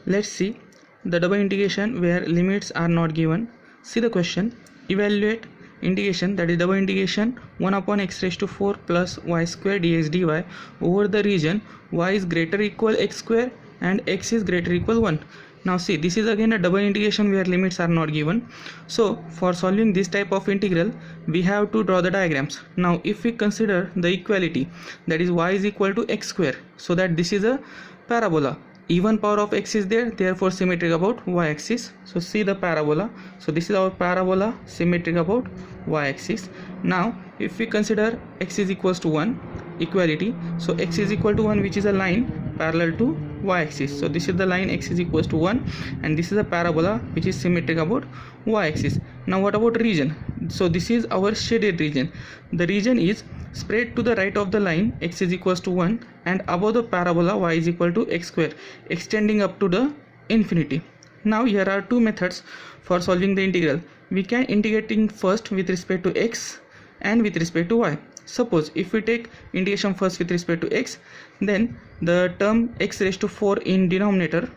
Let's see the double integration where limits are not given. See the question. Evaluate integration, that is double integration 1 upon x raised to 4 plus y square dx dy over the region y is greater or equal x square and x is greater or equal 1. Now see, this is again a double integration where limits are not given. So for solving this type of integral, we have to draw the diagrams. Now if we consider the equality, that is y is equal to x square, so that this is a parabola. Even power of x is there, therefore symmetric about y-axis. So see the parabola. So this is our parabola, symmetric about y-axis. Now if we consider x is equals to 1, equality, so x is equal to 1, which is a line parallel to y-axis. So this is the line x is equals to 1, and this is a parabola which is symmetric about y-axis. Now what about region? So this is our shaded region. The region is spread to the right of the line x is equals to 1 and above the parabola y is equal to x square, extending up to the infinity. Now here are two methods for solving the integral. We can integrating first with respect to x and with respect to y. Suppose if we take integration first with respect to x, then the term x raised to 4 in denominator,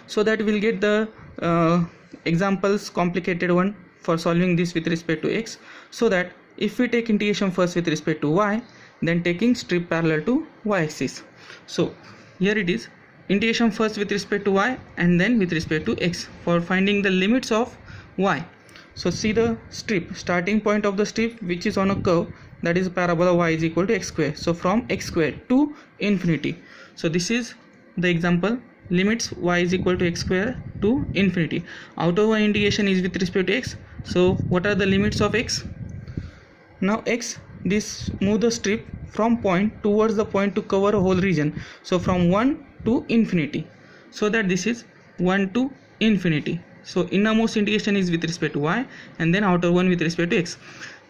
so that we'll get the examples complicated one for solving this with respect to x, so that if we take integration first with respect to y, then taking strip parallel to y-axis. So here it is, integration first with respect to y and then with respect to x for finding the limits of y. So see the strip, starting point of the strip which is on a curve, that is parabola y is equal to x square. So from x square to infinity. So this is the example, limits y is equal to x square to infinity. Out of y integration is with respect to x. So what are the limits of x? Now x, this move the strip from point towards the point to cover a whole region. So from 1 to infinity. So that this is 1 to infinity. So innermost integration is with respect to y and then outer one with respect to x.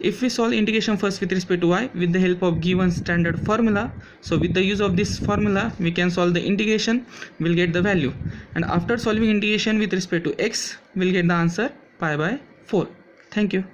If we solve integration first with respect to y with the help of given standard formula, so with the use of this formula we can solve the integration, we'll get the value, and after solving integration with respect to x we'll get the answer pi by 4. Thank you.